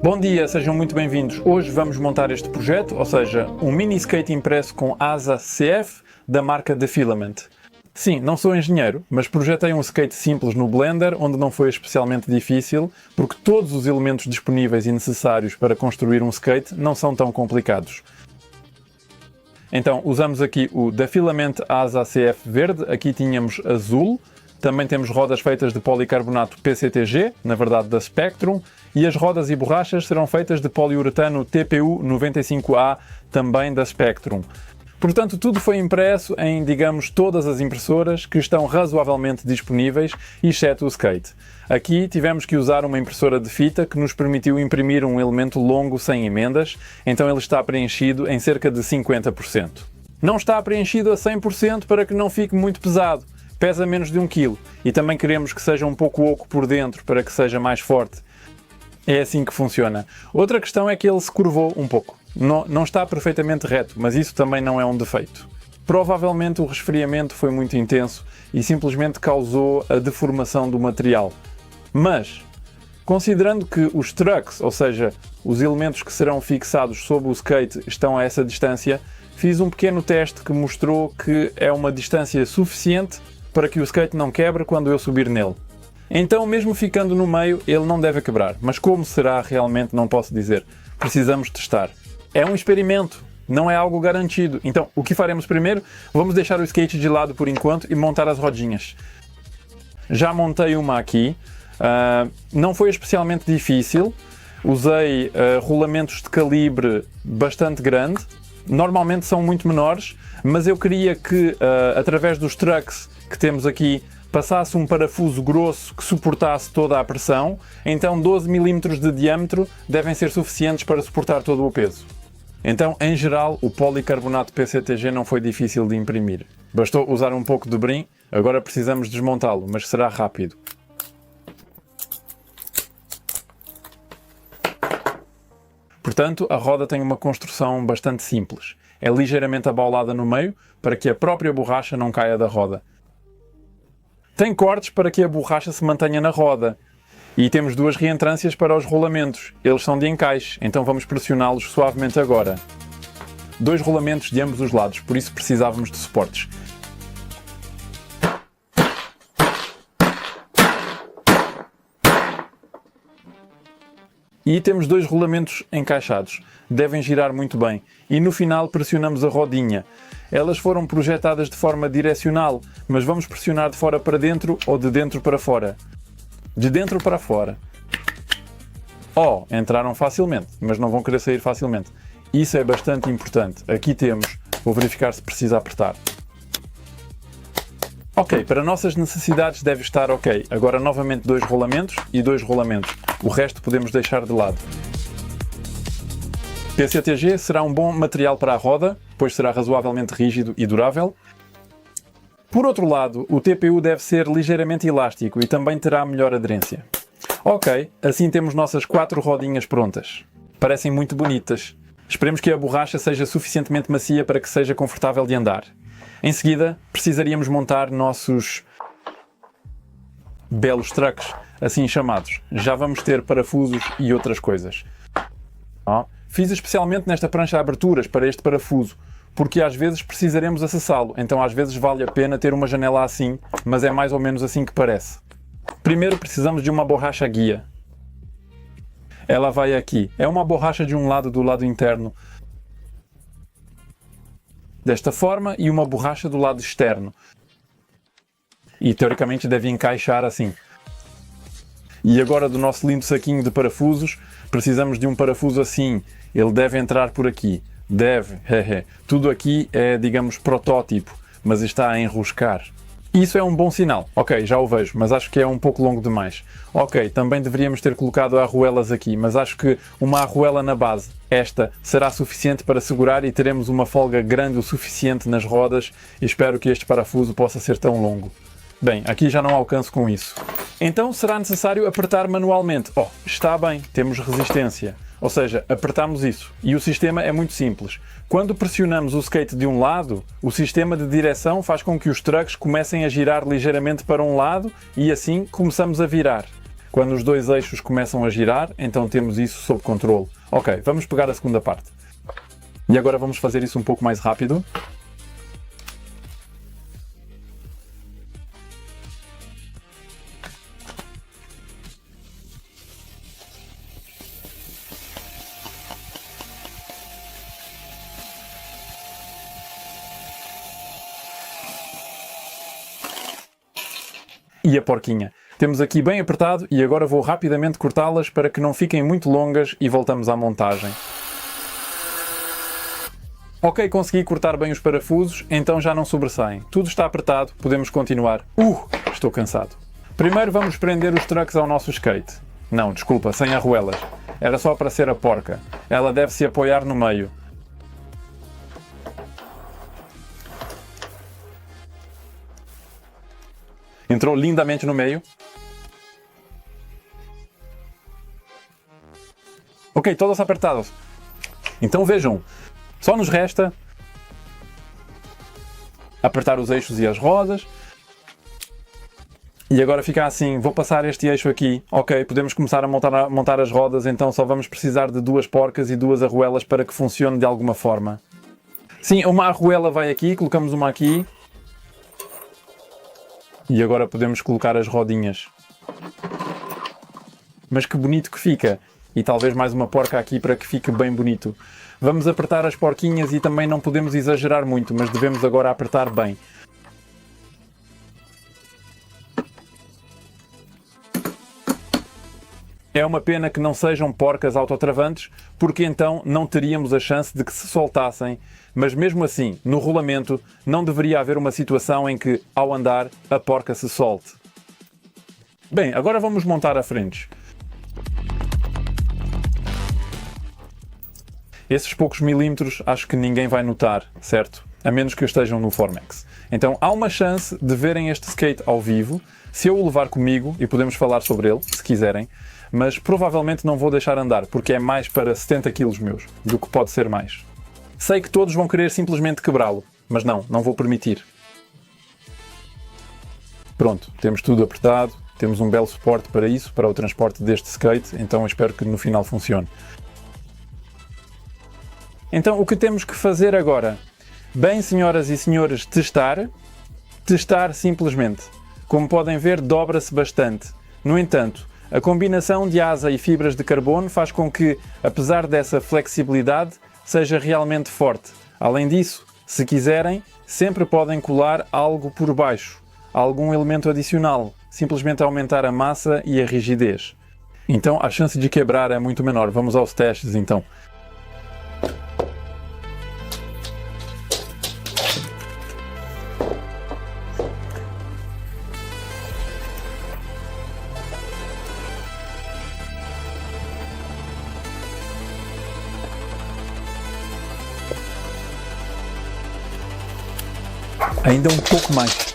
Bom dia, sejam muito bem-vindos. Hoje vamos montar este projeto, ou seja, um mini skate impresso com asa CF da marca The Filament. Sim, não sou engenheiro, mas projetei um skate simples no Blender, onde não foi especialmente difícil, porque todos os elementos disponíveis e necessários para construir um skate não são tão complicados. Então usamos aqui o The Filament asa CF verde, aqui tínhamos azul, também temos rodas feitas de policarbonato PCTG, na verdade da Spectrum, e as rodas e borrachas serão feitas de poliuretano TPU 95A, também da Spectrum. Portanto, tudo foi impresso em, digamos, todas as impressoras que estão razoavelmente disponíveis, exceto o skate. Aqui tivemos que usar uma impressora de fita que nos permitiu imprimir um elemento longo sem emendas, então ele está preenchido em cerca de 50%. Não está preenchido a 100% para que não fique muito pesado. Pesa menos de 1 kg e também queremos que seja um pouco oco por dentro para que seja mais forte. É assim que funciona. Outra questão é que ele se curvou um pouco. Não está perfeitamente reto, mas isso também não é um defeito. Provavelmente o resfriamento foi muito intenso e simplesmente causou a deformação do material. Mas, considerando que os trucks, ou seja, os elementos que serão fixados sob o skate, estão a essa distância, fiz um pequeno teste que mostrou que é uma distância suficiente para que o skate não quebre quando eu subir nele. Então, mesmo ficando no meio, ele não deve quebrar. Mas como será realmente, não posso dizer. Precisamos testar. É um experimento, não é algo garantido. Então, o que faremos primeiro? Vamos deixar o skate de lado por enquanto e montar as rodinhas. Já montei uma aqui. Não foi especialmente difícil. Usei rolamentos de calibre bastante grande. Normalmente são muito menores, mas eu queria que, através dos trucks que temos aqui, passasse um parafuso grosso que suportasse toda a pressão. Então 12 mm de diâmetro devem ser suficientes para suportar todo o peso. Então, em geral, o policarbonato PCTG não foi difícil de imprimir. Bastou usar um pouco de brim, agora precisamos desmontá-lo, mas será rápido. Portanto, a roda tem uma construção bastante simples. É ligeiramente abaulada no meio, para que a própria borracha não caia da roda. Tem cortes para que a borracha se mantenha na roda. E temos duas reentrâncias para os rolamentos. Eles são de encaixe, então vamos pressioná-los suavemente agora. 2 rolamentos de ambos os lados, por isso precisávamos de suportes. E temos 2 rolamentos encaixados. Devem girar muito bem. E no final pressionamos a rodinha. Elas foram projetadas de forma direcional, mas vamos pressionar de fora para dentro ou de dentro para fora. De dentro para fora. Entraram facilmente, mas não vão querer sair facilmente. Isso é bastante importante. Aqui temos, vou verificar se precisa apertar. Ok, para nossas necessidades deve estar ok. Agora novamente 2 rolamentos e 2 rolamentos. O resto podemos deixar de lado. PCTG será um bom material para a roda, pois será razoavelmente rígido e durável. Por outro lado, o TPU deve ser ligeiramente elástico e também terá melhor aderência. Ok, assim temos nossas 4 rodinhas prontas. Parecem muito bonitas. Esperemos que a borracha seja suficientemente macia para que seja confortável de andar. Em seguida, precisaríamos montar nossos belos trucks, assim chamados. Já vamos ter parafusos e outras coisas. Fiz especialmente nesta prancha aberturas para este parafuso, porque às vezes precisaremos acessá-lo, então às vezes vale a pena ter uma janela assim, mas é mais ou menos assim que parece. Primeiro precisamos de uma borracha guia. Ela vai aqui. É uma borracha de um lado do lado interno, desta forma, e uma borracha do lado externo. E teoricamente deve encaixar assim. E agora do nosso lindo saquinho de parafusos, precisamos de um parafuso assim. Ele deve entrar por aqui. Deve. Tudo aqui é, digamos, protótipo, mas está a enroscar. Isso é um bom sinal. Ok, já o vejo, mas acho que é um pouco longo demais. Ok, também deveríamos ter colocado arruelas aqui, mas acho que uma arruela na base, esta, será suficiente para segurar e teremos uma folga grande o suficiente nas rodas e espero que este parafuso possa ser tão longo. Bem, aqui já não alcanço com isso. Então será necessário apertar manualmente. Está bem, temos resistência. Ou seja, apertamos isso. E o sistema é muito simples. Quando pressionamos o skate de um lado, o sistema de direção faz com que os trucks comecem a girar ligeiramente para um lado e assim começamos a virar. Quando os dois eixos começam a girar, então temos isso sob controle. Ok, vamos pegar a segunda parte. E agora vamos fazer isso um pouco mais rápido. E a porquinha. Temos aqui bem apertado e agora vou rapidamente cortá-las para que não fiquem muito longas e voltamos à montagem. Ok, consegui cortar bem os parafusos, então já não sobressaem. Tudo está apertado, podemos continuar. Estou cansado. Primeiro vamos prender os trucks ao nosso skate. Não, desculpa, sem arruelas. Era só para ser a porca. Ela deve se apoiar no meio. Entrou lindamente no meio. Ok, todos apertados. Então vejam, só nos resta apertar os eixos e as rodas. E agora fica assim, vou passar este eixo aqui. Ok, podemos começar a montar as rodas, então só vamos precisar de 2 porcas e 2 arruelas para que funcione de alguma forma. Sim, uma arruela vai aqui, colocamos uma aqui. E agora podemos colocar as rodinhas. Mas que bonito que fica. E talvez mais uma porca aqui para que fique bem bonito. Vamos apertar as porquinhas e também não podemos exagerar muito, mas devemos agora apertar bem. É uma pena que não sejam porcas autotravantes, porque então não teríamos a chance de que se soltassem, mas mesmo assim, no rolamento, não deveria haver uma situação em que, ao andar, a porca se solte. Bem, agora vamos montar a frente. Esses poucos milímetros acho que ninguém vai notar, certo? A menos que estejam no Formex. Então há uma chance de verem este skate ao vivo, se eu o levar comigo, e podemos falar sobre ele, se quiserem, mas provavelmente não vou deixar andar, porque é mais para 70 kg meus, do que pode ser mais. Sei que todos vão querer simplesmente quebrá-lo, mas não vou permitir. Pronto, temos tudo apertado, temos um belo suporte para isso, para o transporte deste skate, então espero que no final funcione. Então o que temos que fazer agora? Bem, senhoras e senhores, testar simplesmente. Como podem ver, dobra-se bastante. No entanto, a combinação de asa e fibras de carbono faz com que, apesar dessa flexibilidade, seja realmente forte. Além disso, se quiserem, sempre podem colar algo por baixo, algum elemento adicional, simplesmente aumentar a massa e a rigidez. Então a chance de quebrar é muito menor. Vamos aos testes então. Ainda um pouco mais.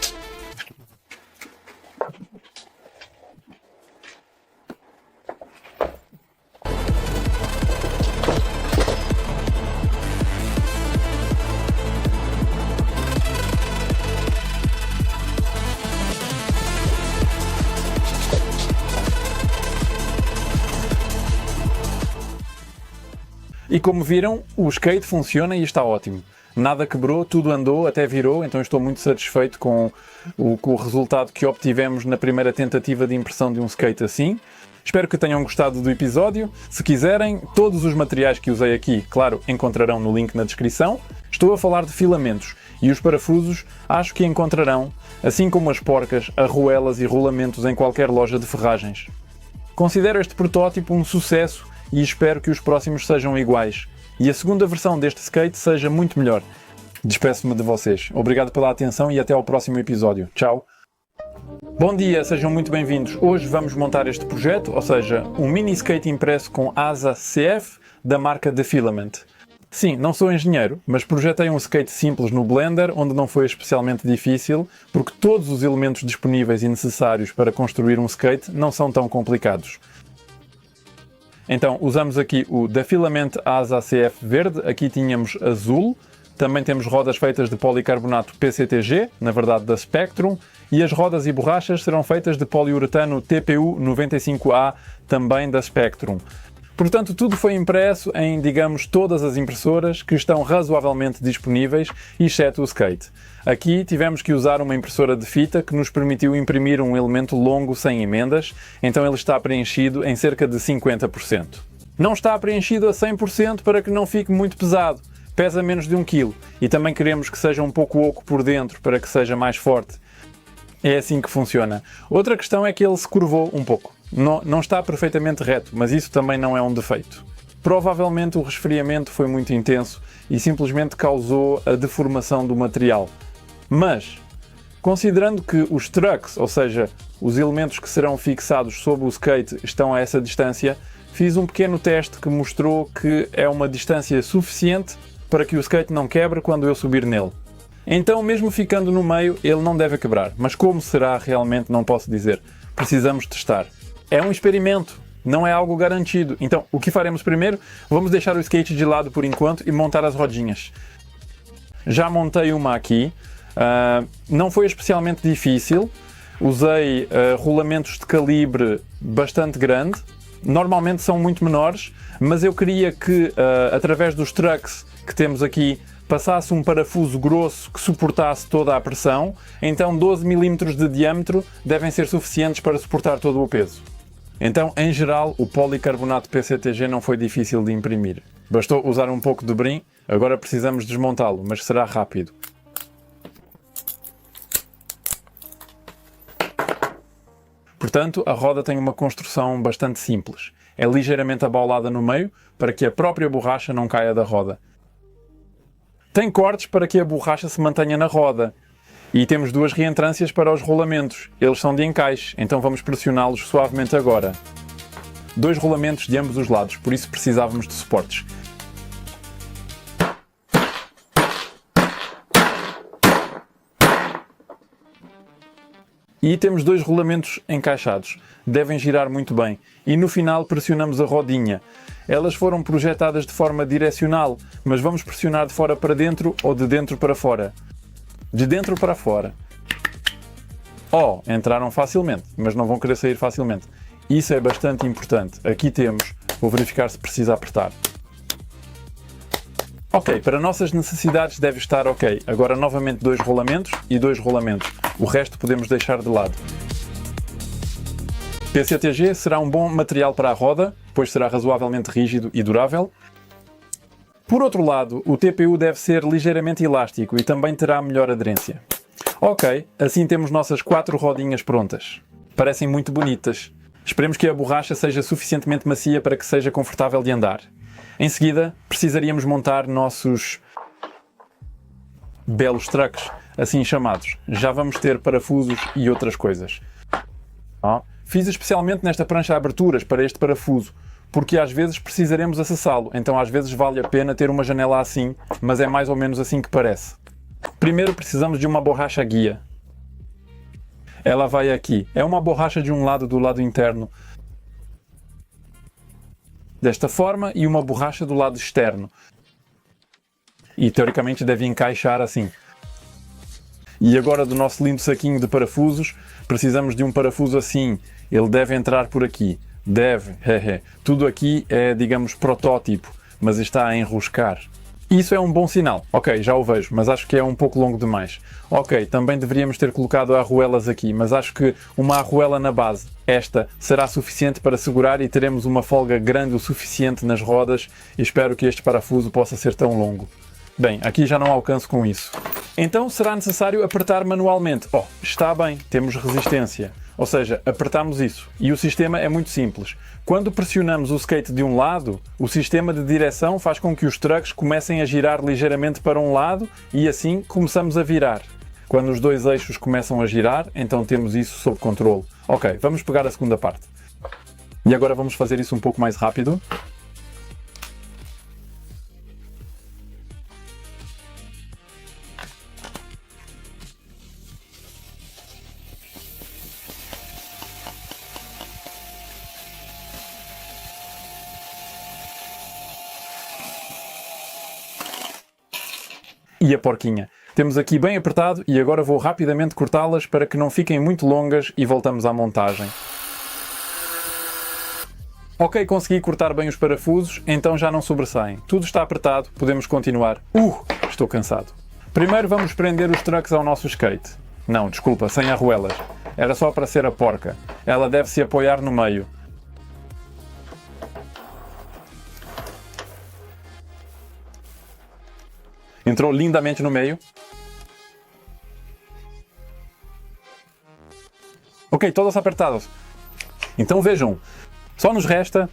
E como viram, o skate funciona e está ótimo. Nada quebrou, tudo andou, até virou, então estou muito satisfeito com o resultado que obtivemos na primeira tentativa de impressão de um skate assim. Espero que tenham gostado do episódio. Se quiserem, todos os materiais que usei aqui, claro, encontrarão no link na descrição. Estou a falar de filamentos e os parafusos acho que encontrarão, assim como as porcas, arruelas e rolamentos em qualquer loja de ferragens. Considero este protótipo um sucesso e espero que os próximos sejam iguais. E a segunda versão deste skate seja muito melhor. Despeço-me de vocês. Obrigado pela atenção e até ao próximo episódio. Tchau! Bom dia, sejam muito bem-vindos. Hoje vamos montar este projeto, ou seja, um mini skate impresso com asa CF da marca The Filament. Sim, não sou engenheiro, mas projetei um skate simples no Blender, onde não foi especialmente difícil, porque todos os elementos disponíveis e necessários para construir um skate não são tão complicados. Então usamos aqui o The Filament Asa CF verde, aqui tínhamos azul, Também temos rodas feitas de policarbonato PCTG, na verdade da Spectrum, e as rodas e borrachas serão feitas de poliuretano TPU 95A, também da Spectrum. Portanto, tudo foi impresso em, digamos, todas as impressoras que estão razoavelmente disponíveis, exceto o skate. Aqui tivemos que usar uma impressora de fita que nos permitiu imprimir um elemento longo sem emendas, então ele está preenchido em cerca de 50%. Não está preenchido a 100% para que não fique muito pesado. Pesa menos de 1 kg e também queremos que seja um pouco oco por dentro para que seja mais forte. É assim que funciona. Outra questão é que ele se curvou um pouco. Não está perfeitamente reto, mas isso também não é um defeito. Provavelmente o resfriamento foi muito intenso e simplesmente causou a deformação do material. Mas, considerando que os trucks, ou seja, os elementos que serão fixados sob o skate, estão a essa distância, fiz um pequeno teste que mostrou que é uma distância suficiente para que o skate não quebre quando eu subir nele. Então, mesmo ficando no meio, ele não deve quebrar. Mas como será realmente, não posso dizer. Precisamos testar. É um experimento, não é algo garantido. Então, o que faremos primeiro? Vamos deixar o skate de lado por enquanto e montar as rodinhas. Já montei uma aqui. Não foi especialmente difícil. Usei rolamentos de calibre bastante grande. Normalmente são muito menores, mas eu queria que, através dos trucks que temos aqui, passasse um parafuso grosso que suportasse toda a pressão. Então 12 mm de diâmetro devem ser suficientes para suportar todo o peso. Então, em geral, o policarbonato PCTG não foi difícil de imprimir. Bastou usar um pouco de brim, agora precisamos desmontá-lo, mas será rápido. Portanto, a roda tem uma construção bastante simples. É ligeiramente abaulada no meio para que a própria borracha não caia da roda. Tem cortes para que a borracha se mantenha na roda. E temos duas reentrâncias para os rolamentos. Eles são de encaixe, então vamos pressioná-los suavemente agora. 2 rolamentos de ambos os lados, por isso precisávamos de suportes. E temos 2 rolamentos encaixados. Devem girar muito bem. E no final pressionamos a rodinha. Elas foram projetadas de forma direcional, mas vamos pressionar de fora para dentro ou de dentro para fora. De dentro para fora. Entraram facilmente, mas não vão querer sair facilmente. Isso é bastante importante. Aqui temos, vou verificar se precisa apertar. Ok, para nossas necessidades deve estar ok. Agora novamente 2 rolamentos e 2 rolamentos. O resto podemos deixar de lado. PCTG será um bom material para a roda, pois será razoavelmente rígido e durável. Por outro lado, o TPU deve ser ligeiramente elástico e também terá melhor aderência. Ok, assim temos nossas 4 rodinhas prontas. Parecem muito bonitas. Esperemos que a borracha seja suficientemente macia para que seja confortável de andar. Em seguida, precisaríamos montar nossos belos trucks, assim chamados. Já vamos ter parafusos e outras coisas. Fiz especialmente nesta prancha aberturas para este parafuso, porque às vezes precisaremos acessá-lo, então às vezes vale a pena ter uma janela assim, mas é mais ou menos assim que parece. Primeiro precisamos de uma borracha guia. Ela vai aqui. É uma borracha de um lado do lado interno, desta forma, e uma borracha do lado externo. E teoricamente deve encaixar assim. E agora do nosso lindo saquinho de parafusos, precisamos de um parafuso assim. Ele deve entrar por aqui. Deve, Tudo aqui é, digamos, protótipo, mas está a enroscar. Isso é um bom sinal. Ok, já o vejo, mas acho que é um pouco longo demais. Ok, também deveríamos ter colocado arruelas aqui, mas acho que uma arruela na base, esta, será suficiente para segurar e teremos uma folga grande o suficiente nas rodas e espero que este parafuso possa ser tão longo. Bem, aqui já não alcanço com isso. Então será necessário apertar manualmente. Está bem, temos resistência. Ou seja, apertamos isso. E o sistema é muito simples. Quando pressionamos o skate de um lado, o sistema de direção faz com que os trucks comecem a girar ligeiramente para um lado e assim começamos a virar. Quando os 2 eixos começam a girar, então temos isso sob controle. Ok, vamos pegar a segunda parte. E agora vamos fazer isso um pouco mais rápido. e a porquinha. Temos aqui bem apertado e agora vou rapidamente cortá-las para que não fiquem muito longas e voltamos à montagem. Ok, consegui cortar bem os parafusos, então já não sobressaem. Tudo está apertado, podemos continuar. Estou cansado. Primeiro vamos prender os trucks ao nosso skate. Não, desculpa, sem arruelas. Era só para ser a porca. Ela deve se apoiar no meio. Entrou lindamente no meio. Ok, todos apertados. Então vejam, só nos resta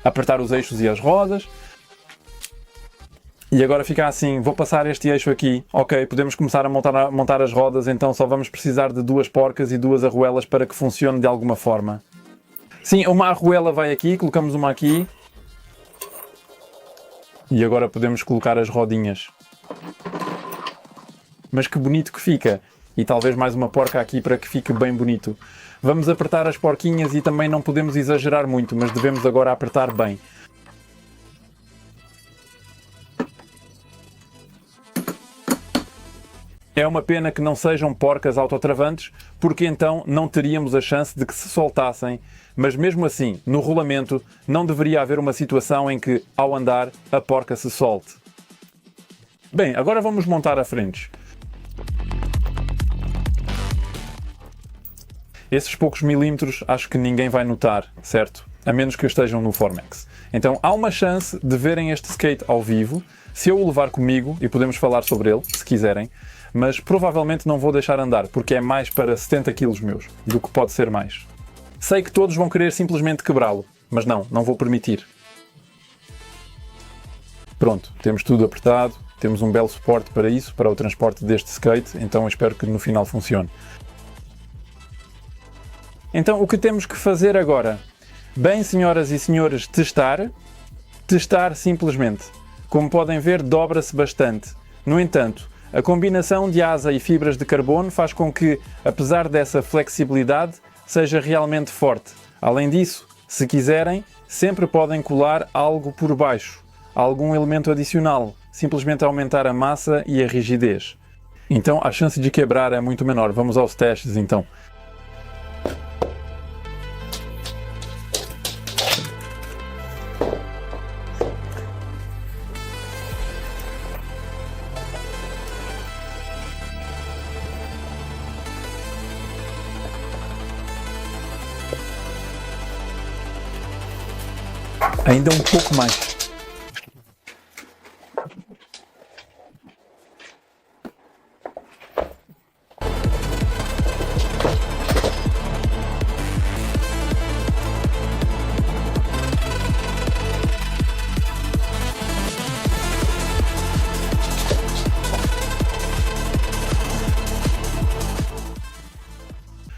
apertar os eixos e as rodas. E agora fica assim, vou passar este eixo aqui. Ok, podemos começar a montar as rodas, então só vamos precisar de 2 porcas e 2 arruelas para que funcione de alguma forma. Sim, uma arruela vai aqui, colocamos uma aqui. E agora podemos colocar as rodinhas. Mas que bonito que fica! E talvez mais uma porca aqui para que fique bem bonito. Vamos apertar as porquinhas e também não podemos exagerar muito, mas devemos agora apertar bem. É uma pena que não sejam porcas autotravantes, porque então não teríamos a chance de que se soltassem, mas mesmo assim, no rolamento, não deveria haver uma situação em que, ao andar, a porca se solte. Bem, agora vamos montar a frente. Esses poucos milímetros acho que ninguém vai notar, certo? A menos que estejam no Formex. Então há uma chance de verem este skate ao vivo, se eu o levar comigo, e podemos falar sobre ele, se quiserem, mas provavelmente não vou deixar andar, porque é mais para 70 kg meus, do que pode ser mais. Sei que todos vão querer simplesmente quebrá-lo, mas não vou permitir. Pronto, temos tudo apertado, temos um belo suporte para isso, para o transporte deste skate, então espero que no final funcione. Então o que temos que fazer agora? Bem, senhoras e senhores, testar simplesmente. Como podem ver, dobra-se bastante. No entanto, a combinação de asa e fibras de carbono faz com que, apesar dessa flexibilidade, seja realmente forte. Além disso, se quiserem, sempre podem colar algo por baixo, algum elemento adicional, simplesmente aumentar a massa e a rigidez. Então a chance de quebrar é muito menor. Vamos aos testes então. Ainda um pouco mais.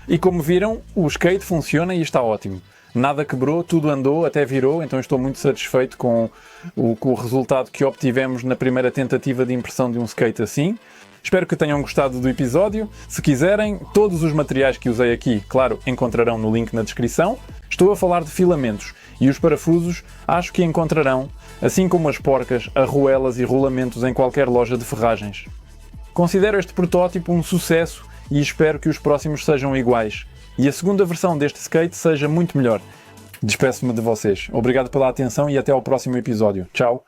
E como viram, o skate funciona e está ótimo. Nada quebrou, tudo andou, até virou, então estou muito satisfeito com o resultado que obtivemos na primeira tentativa de impressão de um skate assim. Espero que tenham gostado do episódio. Se quiserem, todos os materiais que usei aqui, claro, encontrarão no link na descrição. Estou a falar de filamentos e os parafusos acho que encontrarão, assim como as porcas, arruelas e rolamentos em qualquer loja de ferragens. Considero este protótipo um sucesso e espero que os próximos sejam iguais. E a segunda versão deste skate seja muito melhor. Despeço-me de vocês. Obrigado pela atenção e até ao próximo episódio. Tchau!